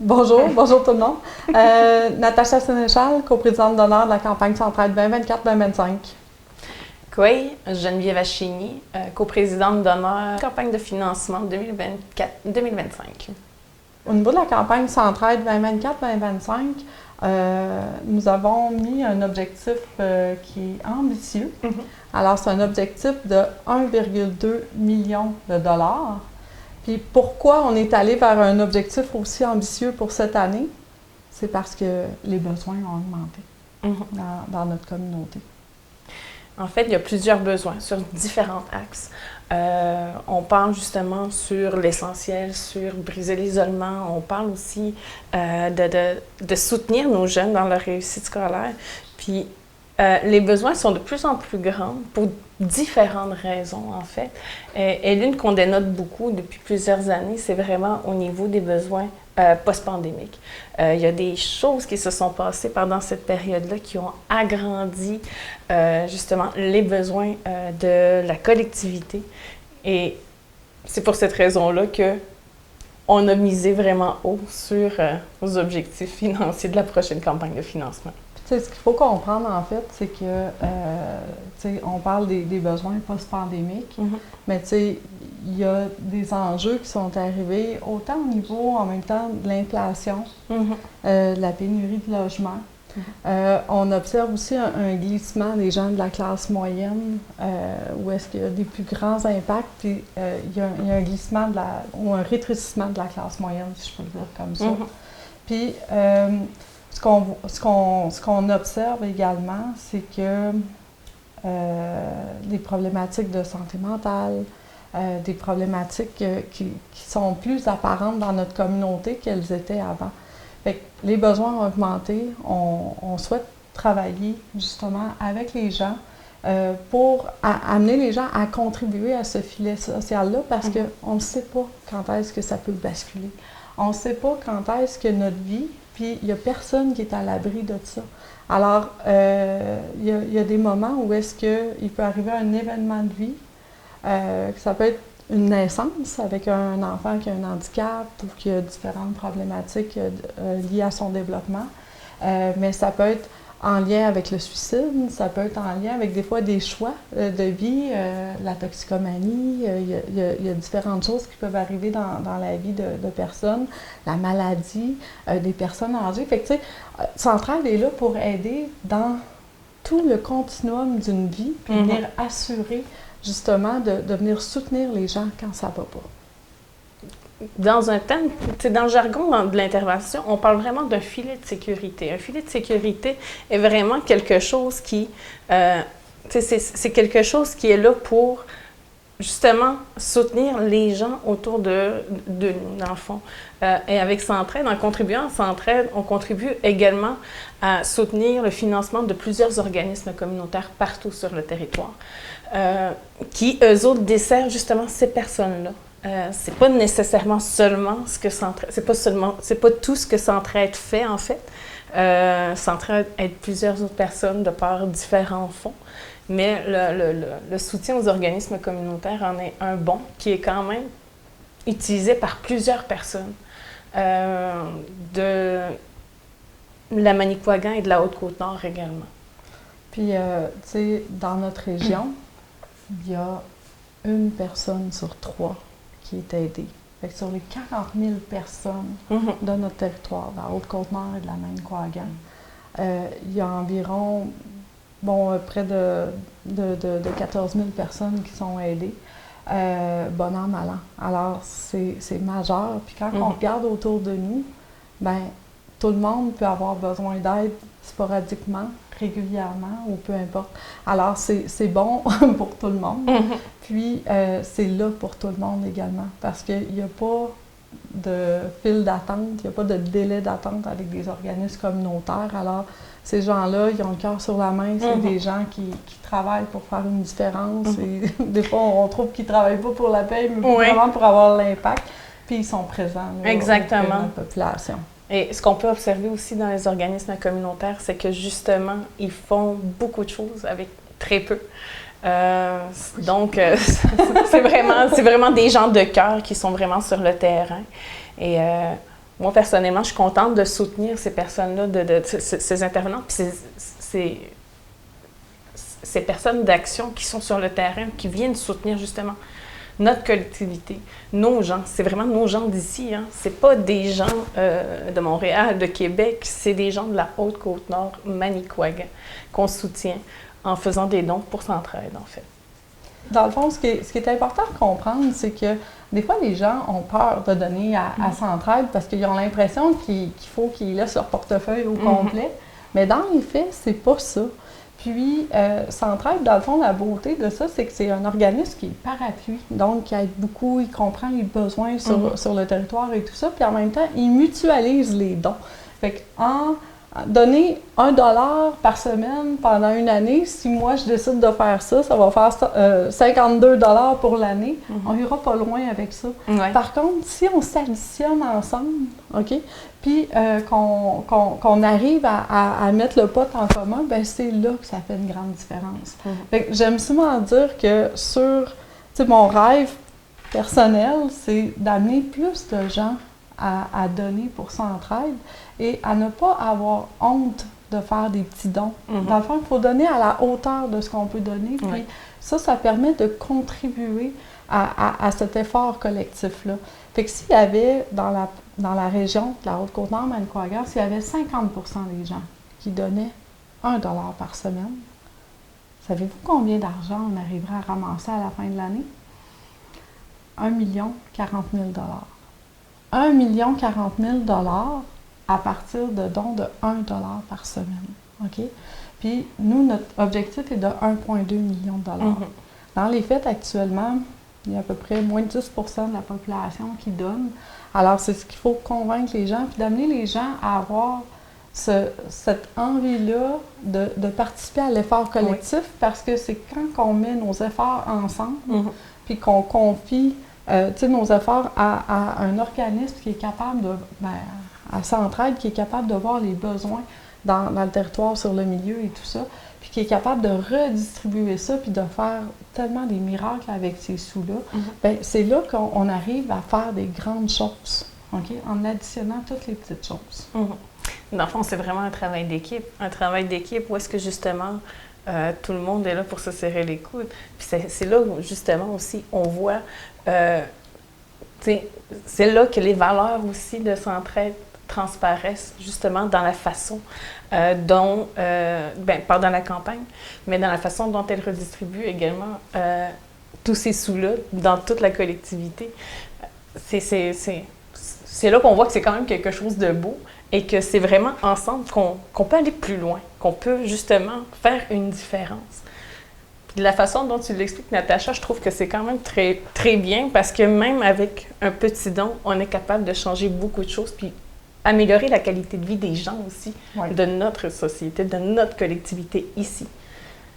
Bonjour, bonjour tout le monde. Natacha Sénéchal, coprésidente d'honneur de la campagne Centraide 2024-2025. Oui, Geneviève Achigny, coprésidente d'honneur campagne de financement 2024-2025. Au niveau de la campagne Centraide 2024-2025, nous avons mis un objectif qui est ambitieux. Alors, c'est un objectif de 1,2 million de dollars. Puis pourquoi on est allé vers un objectif aussi ambitieux pour cette année? C'est parce que les besoins ont augmenté dans notre communauté. En fait, il y a plusieurs besoins sur différents axes. On parle justement sur l'essentiel, sur briser l'isolement. On parle aussi de soutenir nos jeunes dans leur réussite scolaire. Puis, les besoins sont de plus en plus grands pour différentes raisons, en fait. Et l'une qu'on dénote beaucoup depuis plusieurs années, c'est vraiment au niveau des besoins post-pandémiques. Il y a des choses qui se sont passées pendant cette période-là qui ont agrandi justement les besoins de la collectivité. Et c'est pour cette raison-là qu'on a misé vraiment haut sur nos objectifs financiers de la prochaine campagne de financement. Ce qu'il faut comprendre, en fait, c'est que, on parle des besoins post-pandémiques, mais il y a des enjeux qui sont arrivés autant au niveau, en même temps, de l'inflation, de la pénurie de logements. On observe aussi un glissement des gens de la classe moyenne, où est-ce qu'il y a des plus grands impacts, puis il y a un glissement ou un rétrécissement de la classe moyenne, si je peux le dire comme ça. Puis, ce qu'on observe également, c'est que des problématiques de santé mentale, des problématiques qui sont plus apparentes dans notre communauté qu'elles étaient avant. Fait que les besoins ont augmenté. On souhaite travailler justement avec les gens pour amener les gens à contribuer à ce filet social-là parce qu'on ne sait pas quand est-ce que ça peut basculer. On ne sait pas quand est-ce que notre vie, puis il n'y a personne qui est à l'abri de ça. Alors, il y a des moments où est-ce qu'il peut arriver un événement de vie, que ça peut être une naissance avec un enfant qui a un handicap ou qui a différentes problématiques liées à son développement, mais ça peut être en lien avec le suicide, ça peut être en lien avec des fois des choix de vie, la toxicomanie, il y a différentes choses qui peuvent arriver dans la vie de personnes, la maladie, des personnes âgées. Fait que tu sais, Centraide est là pour aider dans tout le continuum d'une vie, puis venir assurer justement de venir soutenir les gens quand ça va pas. Dans un thème, dans le jargon de l'intervention, on parle vraiment d'un filet de sécurité. Un filet de sécurité est vraiment quelque chose qui, c'est quelque chose qui est là pour justement soutenir les gens autour de nous, dans le fond. Et avec Centraide, en contribuant à Centraide, on contribue également à soutenir le financement de plusieurs organismes communautaires partout sur le territoire, qui, eux autres, desservent justement ces personnes-là. C'est pas nécessairement seulement ce que Centraide, c'est pas tout ce que Centraide fait en fait. Centraide aide plusieurs autres personnes de par différents fonds, mais le soutien aux organismes communautaires en est un bon qui est quand même utilisé par plusieurs personnes de la Manicouagan et de la Haute-Côte-Nord également. Puis, tu sais, dans notre région, il y a une personne sur 3 qui est aidée. Fait que sur les 40 000 personnes de notre territoire, de la Haute-Côte-Nord et de la Manicouagan, il y a environ, près de 14 000 personnes qui sont aidées, bon an, mal an. Alors, c'est majeur. Puis quand on regarde autour de nous, ben tout le monde peut avoir besoin d'aide sporadiquement, régulièrement ou peu importe. Alors, c'est bon pour tout le monde. Puis, c'est là pour tout le monde également parce qu'il n'y a pas de file d'attente, il n'y a pas de délai d'attente avec des organismes communautaires. Alors, ces gens-là, ils ont le cœur sur la main. C'est des gens qui travaillent pour faire une différence. Et des fois, on trouve qu'ils ne travaillent pas pour la paie, mais vraiment pour avoir l'impact. Puis, ils sont présents là, exactement auprès de la population. Et ce qu'on peut observer aussi dans les organismes communautaires, c'est que justement, ils font beaucoup de choses avec très peu. Donc, c'est vraiment des gens de cœur qui sont vraiment sur le terrain. Et moi, personnellement, je suis contente de soutenir ces personnes-là, ces intervenants, puis ces personnes d'action qui sont sur le terrain, qui viennent soutenir justement notre collectivité, nos gens. C'est vraiment nos gens d'ici. Hein. C'est pas des gens de Montréal, de Québec, c'est des gens de la Haute-Côte-Nord, Manicouagan, qu'on soutient en faisant des dons pour Centraide, en fait. Dans le fond, ce qui est important de comprendre, c'est que des fois, les gens ont peur de donner à Centraide parce qu'ils ont l'impression qu'il faut qu'ils laissent leur portefeuille au complet. Mais dans les faits, c'est pas ça. Puis, Centraide, dans le fond, la beauté de ça, c'est que c'est un organisme qui est parapluie, donc qui aide beaucoup, il comprend les besoins sur le territoire et tout ça, puis en même temps, il mutualise les dons. Fait qu'en donner $1 par semaine pendant une année, si moi je décide de faire ça, ça va faire 52 $ pour l'année. On n'ira pas loin avec ça. Ouais. Par contre, si on s'additionne ensemble, OK, puis qu'on arrive à mettre le pot en commun, ben c'est là que ça fait une grande différence. Fait que j'aime souvent dire que mon rêve personnel, c'est d'amener plus de gens à donner pour Centraide et à ne pas avoir honte de faire des petits dons. Dans le fond, il faut donner à la hauteur de ce qu'on peut donner. Puis ça permet de contribuer à cet effort collectif-là. Fait que s'il y avait dans la région de la Haute-Côte-Nord, Manicouagan, s'il y avait 50% des gens qui donnaient $1 par semaine, savez-vous combien d'argent on arriverait à ramasser à la fin de l'année? 1 040 000 $. 1 040 000 $ à partir de dons de $1 par semaine. OK? Puis, nous, notre objectif est de 1,2 million de $. Dans les faits, actuellement, il y a à peu près moins de 10 % de la population qui donne. Alors, c'est ce qu'il faut convaincre les gens, puis d'amener les gens à avoir cette envie-là de participer à l'effort collectif, parce que c'est quand on met nos efforts ensemble, puis qu'on confie nos efforts à un organisme qui est capable à Centraide, qui est capable de voir les besoins dans le territoire, sur le milieu et tout ça, puis qui est capable de redistribuer ça, puis de faire tellement des miracles avec ces sous-là, ben, c'est là qu'on arrive à faire des grandes choses, OK? En additionnant toutes les petites choses. Dans le fond, c'est vraiment un travail d'équipe où est-ce que justement tout le monde est là pour se serrer les coudes. Puis c'est là où justement aussi on voit, c'est là que les valeurs aussi de Centraide transparaissent justement dans la façon dont, pendant la campagne, mais dans la façon dont elle redistribue également tous ces sous-là dans toute la collectivité. C'est là qu'on voit que c'est quand même quelque chose de beau et que c'est vraiment ensemble qu'on peut aller plus loin, qu'on peut justement faire une différence. Puis de la façon dont tu l'expliques, Natacha, je trouve que c'est quand même très, très bien parce que même avec un petit don, on est capable de changer beaucoup de choses puis améliorer la qualité de vie des gens aussi, de notre société, de notre collectivité ici.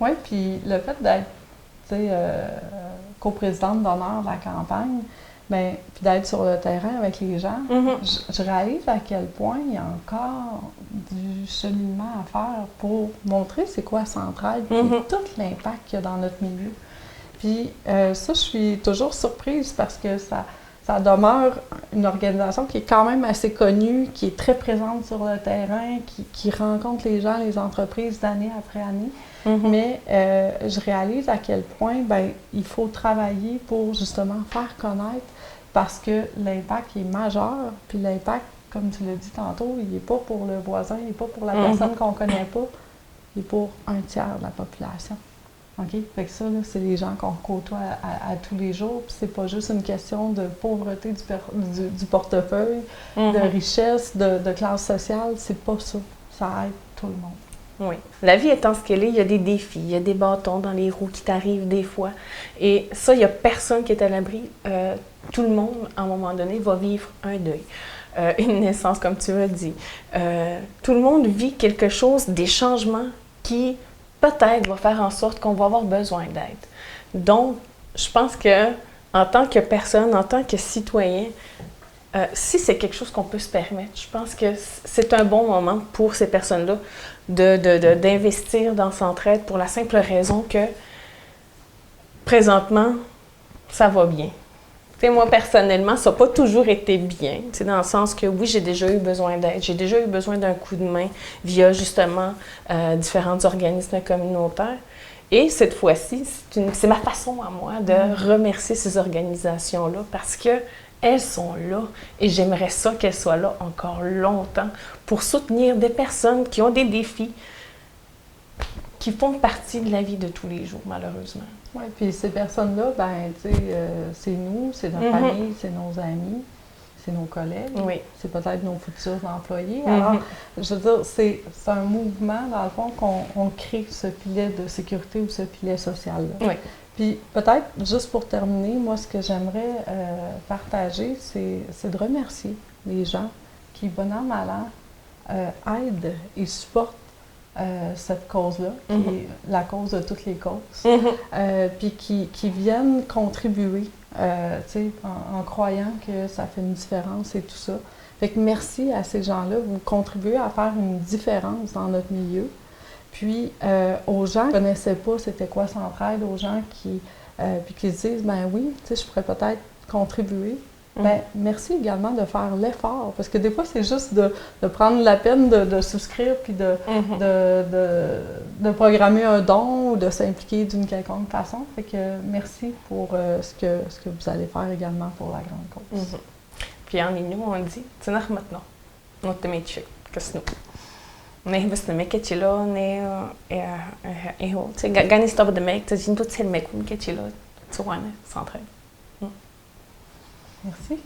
Oui, puis le fait d'être coprésidente d'honneur de la campagne, bien, puis d'être sur le terrain avec les gens, je réalise à quel point il y a encore du cheminement à faire pour montrer c'est quoi Centraide et tout l'impact qu'il y a dans notre milieu. Puis ça, je suis toujours surprise parce que ça demeure une organisation qui est quand même assez connue, qui est très présente sur le terrain, qui rencontre les gens, les entreprises d'année après année. Mais je réalise à quel point il faut travailler pour justement faire connaître parce que l'impact est majeur. Puis l'impact, comme tu l'as dit tantôt, il n'est pas pour le voisin, il n'est pas pour la personne qu'on ne connaît pas, il est pour un tiers de la population. OK? Fait que ça, là, c'est les gens qu'on côtoie à tous les jours. Puis c'est pas juste une question de pauvreté du portefeuille, de richesse, de classe sociale. C'est pas ça. Ça aide tout le monde. Oui. La vie étant ce qu'elle est, il y a des défis, il y a des bâtons dans les roues qui t'arrivent des fois. Et ça, il n'y a personne qui est à l'abri. Tout le monde, à un moment donné, va vivre un deuil. Une naissance, comme tu as dit. Tout le monde vit quelque chose, des changements qui peut-être va faire en sorte qu'on va avoir besoin d'aide. Donc, je pense que en tant que personne, en tant que citoyen, si c'est quelque chose qu'on peut se permettre, je pense que c'est un bon moment pour ces personnes-là d'investir dans Centraide pour la simple raison que présentement, ça va bien. sais, moi, personnellement, ça n'a pas toujours été bien, tu sais, dans le sens que oui, j'ai déjà eu besoin d'aide, j'ai déjà eu besoin d'un coup de main via justement différents organismes communautaires. Et cette fois-ci, c'est ma façon à moi de remercier ces organisations-là parce qu'elles sont là et j'aimerais ça qu'elles soient là encore longtemps pour soutenir des personnes qui ont des défis qui font partie de la vie de tous les jours, malheureusement. Oui, puis ces personnes-là, ben, tu sais, c'est nous, c'est notre famille, c'est nos amis, c'est nos collègues, c'est peut-être nos futurs employés. Alors, je veux dire, c'est un mouvement, dans le fond, qu'on crée ce filet de sécurité ou ce filet social-là. Oui. Puis peut-être, juste pour terminer, moi, ce que j'aimerais partager, c'est de remercier les gens qui, bon an, mal an, aident et supportent cette cause-là, qui est la cause de toutes les causes, puis qui viennent contribuer, en croyant que ça fait une différence et tout ça. Fait que merci à ces gens-là, vous contribuez à faire une différence dans notre milieu. Puis aux gens qui ne connaissaient pas c'était quoi Centraide, aux gens qui se disent, ben oui, tu sais, je pourrais peut-être contribuer. Ben, merci également de faire l'effort, parce que des fois, c'est juste de prendre la peine de souscrire puis de programmer un don ou de s'impliquer d'une quelconque façon. Fait que merci pour ce que vous allez faire également pour la grande cause. Puis en Innu, on dit, "Tsinach matno, no te meitche, kasnu." Ne bist me ketchilo ne eho, tu gagnes stop de mec, tu dis tout c'est le mec ou ketchilo, tu vois, Centraide. Merci.